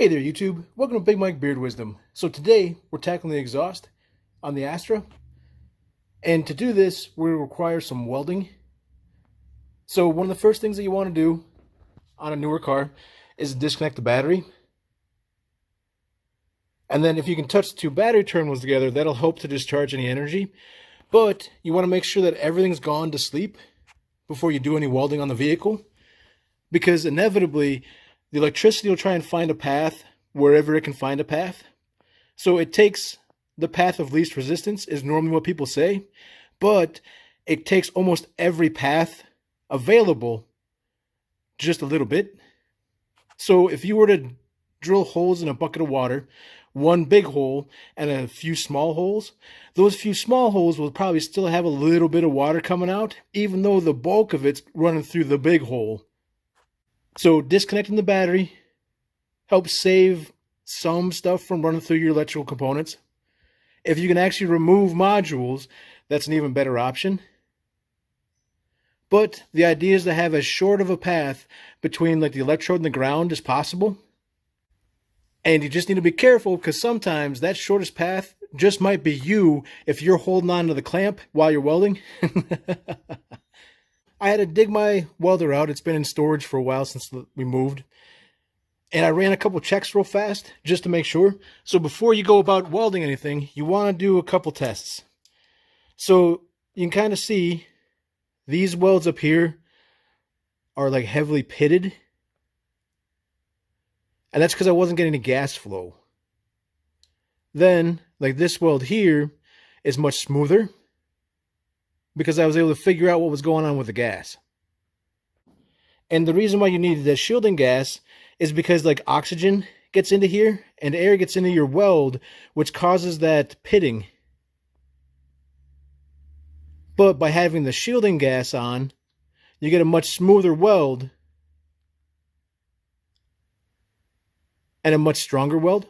Hey there, YouTube. Welcome to Big Mike Beard Wisdom. So today we're tackling the exhaust on the Astra, and to do this we require some welding. So one of the first things that you want to do on a newer car is disconnect the battery, and then if you can touch the two battery terminals together, that'll help to discharge any energy. But you want to make sure that everything's gone to sleep before you do any welding on the vehicle, because inevitably the electricity will try and find a path wherever it can find a path. So it takes the path of least resistance, is normally what people say, but it takes almost every path available just a little bit. So if you were to drill holes in a bucket of water, one big hole and a few small holes, those few small holes will probably still have a little bit of water coming out, even though the bulk of it's running through the big hole. So disconnecting the battery helps save some stuff from running through your electrical components. If you can actually remove modules, that's an even better option. But the idea is to have as short of a path between like the electrode and the ground as possible. And you just need to be careful, because sometimes that shortest path just might be you if you're holding on to the clamp while you're welding. I had to dig my welder out. It's been in storage for a while since we moved. And I ran a couple checks real fast just to make sure. So before you go about welding anything, you want to do a couple tests. So you can kind of see these welds up here are like heavily pitted. And that's because I wasn't getting any gas flow. Then, like this weld here is much smoother, because I was able to figure out what was going on with the gas. And the reason why you need that shielding gas is because like oxygen gets into here and air gets into your weld, which causes that pitting. But by having the shielding gas on, you get a much smoother weld and a much stronger weld.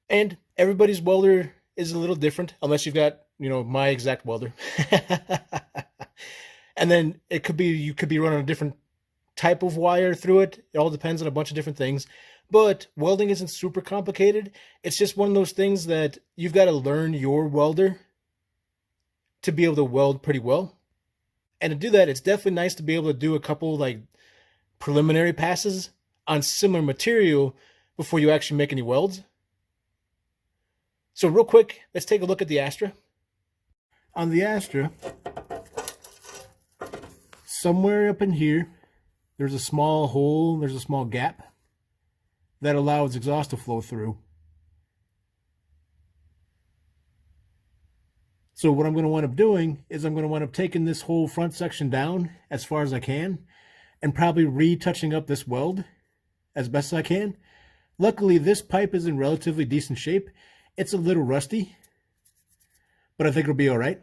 And everybody's welder is a little different, unless you've got, my exact welder. And then it could be, you could be running a different type of wire through it. It all depends on a bunch of different things. But welding isn't super complicated. It's just one of those things that you've got to learn your welder to be able to weld pretty well. And to do that, it's definitely nice to be able to do a couple like preliminary passes on similar material before you actually make any welds. So real quick, let's take a look at the Astra. On the Astra, somewhere up in here, there's a small hole, there's a small gap that allows exhaust to flow through. So what I'm going to wind up doing is I'm going to wind up taking this whole front section down as far as I can and probably retouching up this weld as best as I can. Luckily, this pipe is in relatively decent shape. It's a little rusty, but I think it'll be all right.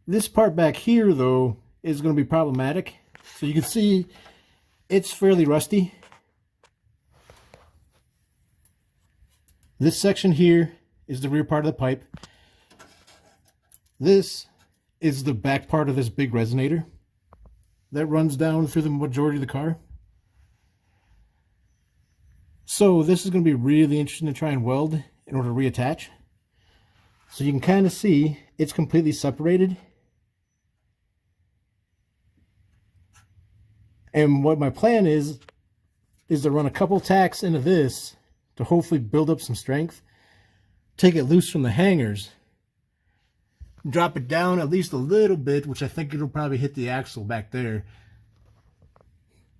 This part back here, though, is going to be problematic. So you can see it's fairly rusty. This section here is the rear part of the pipe. This is the back part of this big resonator that runs down through the majority of the car. So this is going to be really interesting to try and weld in order to reattach. So you can kind of see it's completely separated. And what my plan is to run a couple tacks into this to hopefully build up some strength, take it loose from the hangers, drop it down at least a little bit, which I think it'll probably hit the axle back there.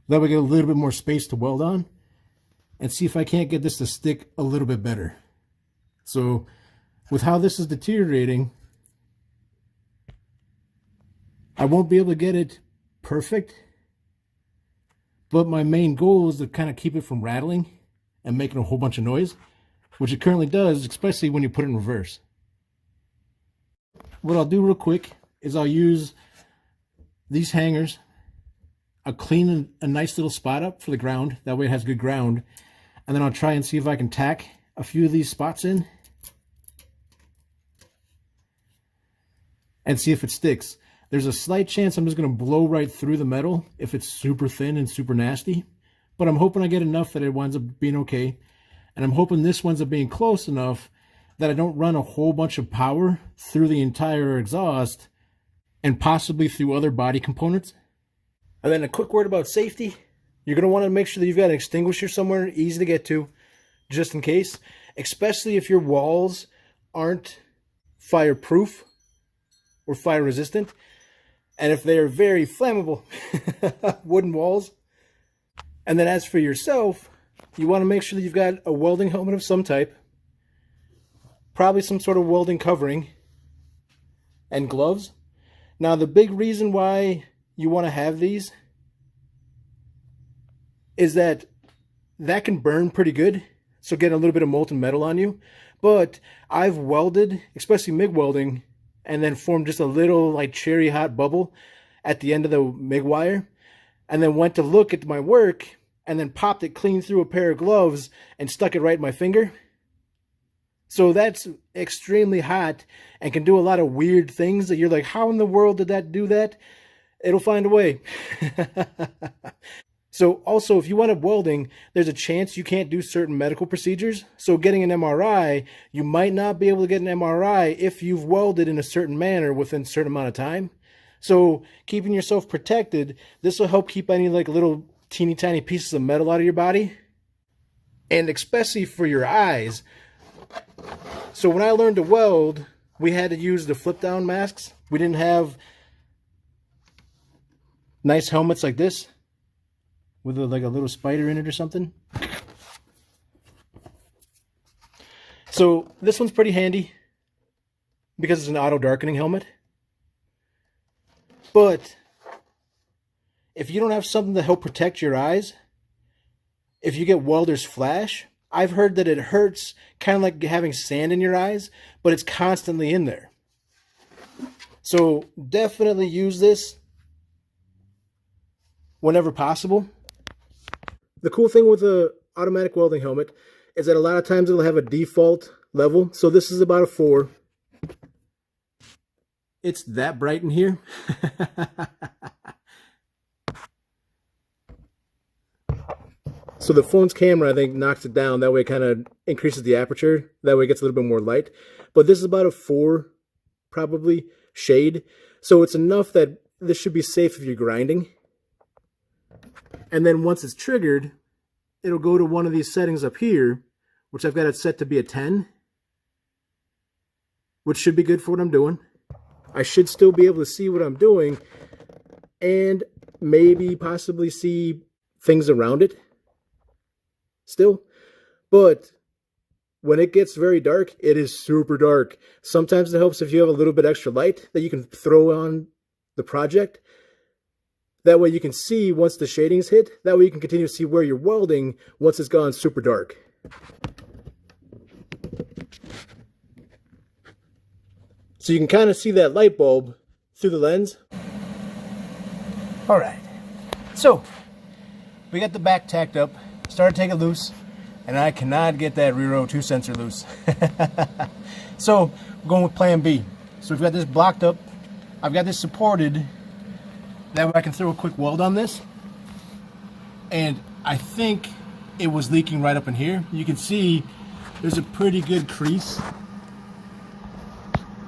That way we get a little bit more space to weld on, and see if I can't get this to stick a little bit better. So with how this is deteriorating, I won't be able to get it perfect, but my main goal is to kind of keep it from rattling and making a whole bunch of noise, which it currently does, especially when you put it in reverse. What I'll do real quick is I'll use these hangers. I'll clean a nice little spot up for the ground. That way it has good ground. And then I'll try and see if I can tack a few of these spots in and see if it sticks. There's a slight chance I'm just going to blow right through the metal if it's super thin and super nasty. but I'm hoping I get enough that it winds up being okay. And I'm hoping this winds up being close enough that I don't run a whole bunch of power through the entire exhaust and possibly through other body components. And then a quick word about safety. You're going to want to make sure that you've got an extinguisher somewhere easy to get to, just in case, especially if your walls aren't fireproof or fire resistant, and if they are very flammable wooden walls. And then as for yourself, you want to make sure that you've got a welding helmet of some type, probably some sort of welding covering, and gloves. Now, the big reason why you want to have these is that can burn pretty good, so getting a little bit of molten metal on you. But I've welded, especially MIG welding, and then formed just a little like cherry hot bubble at the end of the MIG wire, and then went to look at my work and then popped it clean through a pair of gloves and stuck it right in my finger. So that's extremely hot and can do a lot of weird things that you're like, how in the world did that do that? It'll find a way. So also, if you wind up welding, there's a chance you can't do certain medical procedures. So getting an MRI, you might not be able to get an MRI if you've welded in a certain manner within a certain amount of time. So keeping yourself protected, this will help keep any like little teeny tiny pieces of metal out of your body. And especially for your eyes. So when I learned to weld, we had to use the flip down masks. We didn't have nice helmets like this with like a little spider in it or something. So this one's pretty handy because it's an auto darkening helmet. But if you don't have something to help protect your eyes, if you get welder's flash, I've heard that it hurts kind of like having sand in your eyes, but it's constantly in there. So definitely use this whenever possible. The cool thing with the automatic welding helmet is that a lot of times it'll have a default level. So this is about a 4. It's that bright in here. So the phone's camera, I think, knocks it down. That way it kind of increases the aperture. That way it gets a little bit more light. But this is about a 4, probably, shade. So it's enough that this should be safe if you're grinding. And then once it's triggered, it'll go to one of these settings up here, which I've got it set to be a 10, which should be good for what I'm doing. I should still be able to see what I'm doing and maybe possibly see things around it still. But when it gets very dark, it is super dark. Sometimes it helps if you have a little bit extra light that you can throw on the project. That way you can see once the shadings hit. That way you can continue to see where you're welding once it's gone super dark. So you can kind of see that light bulb through the lens. Alright, so we got the back tacked up, started taking it loose, and I cannot get that rear O2 sensor loose. So we're going with plan B. So we've got this blocked up, I've got this supported. That way I can throw a quick weld on this. And I think it was leaking right up in here. You can see there's a pretty good crease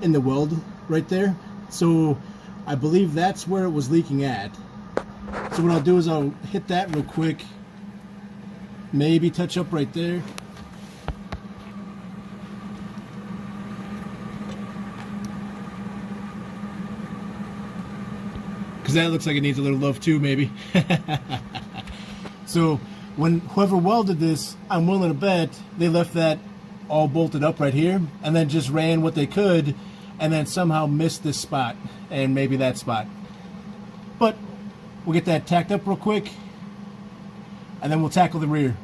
in the weld right there. So I believe that's where it was leaking at. So what I'll do is I'll hit that real quick. Maybe touch up right there. Because that looks like it needs a little love too, maybe. So when whoever welded this, I'm willing to bet they left that all bolted up right here and then just ran what they could and then somehow missed this spot and maybe that spot. But we'll get that tacked up real quick and then we'll tackle the rear.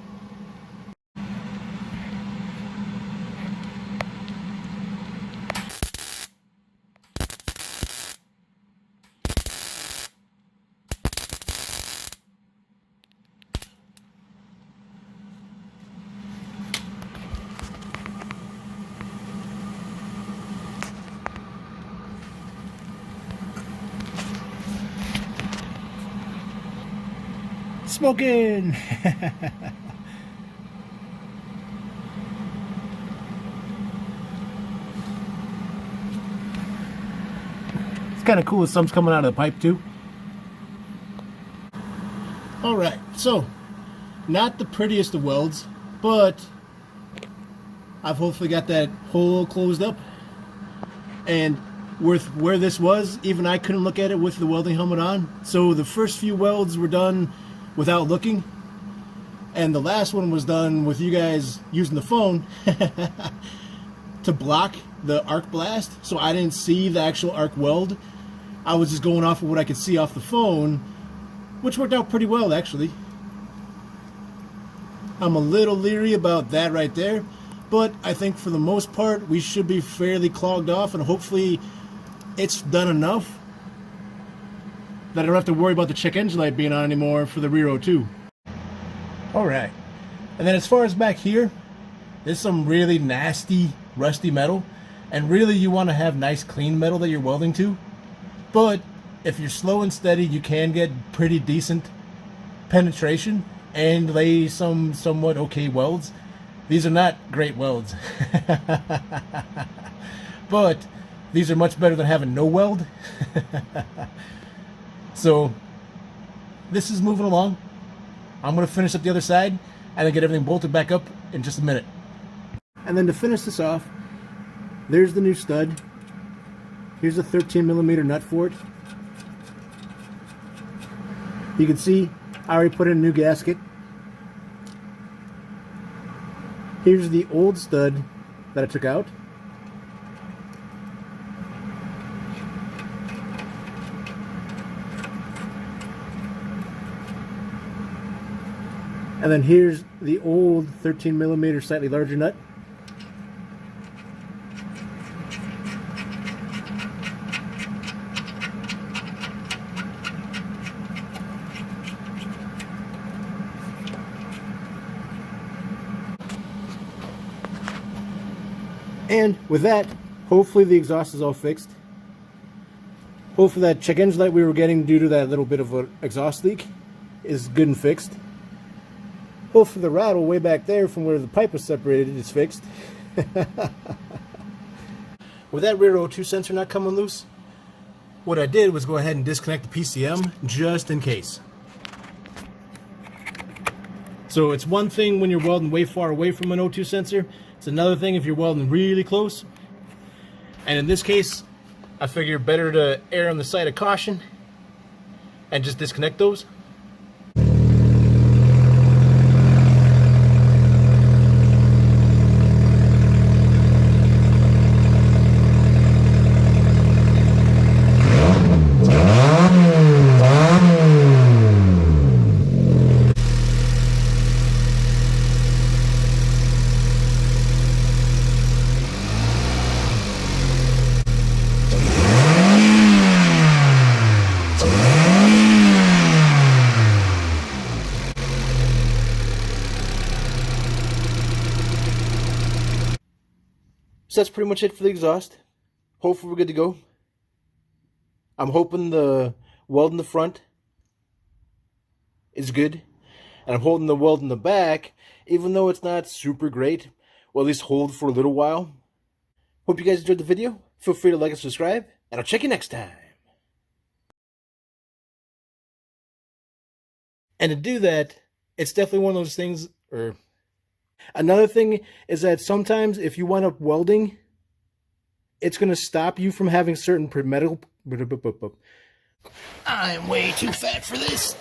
Smoking! It's kind of cool that some's coming out of the pipe too. Alright, so not the prettiest of welds, but I've hopefully got that hole closed up. And with where this was, even I couldn't look at it with the welding helmet on. So the first few welds were done without looking, and the last one was done with you guys using the phone to block the arc blast, so I didn't see the actual arc weld. I was just going off of what I could see off the phone, which worked out pretty well actually. I'm a little leery about that right there, but I think for the most part we should be fairly clogged off, and hopefully it's done enough that I don't have to worry about the check engine light being on anymore for the rear O2. Alright, and then as far as back here, there's some really nasty rusty metal, and really you want to have nice clean metal that you're welding to, but if you're slow and steady you can get pretty decent penetration and lay some somewhat okay welds. These are not great welds but these are much better than having no weld. So this is moving along. I'm going to finish up the other side and then get everything bolted back up in just a minute. And then to finish this off, there's the new stud. Here's a 13mm nut for it. You can see I already put in a new gasket. Here's the old stud that I took out. And then here's the old 13mm slightly larger nut. And with that, hopefully the exhaust is all fixed. Hopefully that check engine light we were getting due to that little bit of an exhaust leak is good and fixed. Hopefully the rattle way back there from where the pipe was separated is fixed. With that rear O2 sensor not coming loose, what I did was go ahead and disconnect the PCM just in case. So it's one thing when you're welding way far away from an O2 sensor. It's another thing if you're welding really close. And in this case, I figure better to err on the side of caution and just disconnect those. So that's pretty much it for the exhaust. Hopefully we're good to go. I'm hoping the weld in the front is good. And I'm holding the weld in the back, even though it's not super great, will at least hold for a little while. Hope you guys enjoyed the video. Feel free to like and subscribe, and I'll check you next time. And to do that, it's definitely one of those things, another thing is that sometimes if you wind up welding, it's going to stop you from having certain metal. I'm way too fat for this.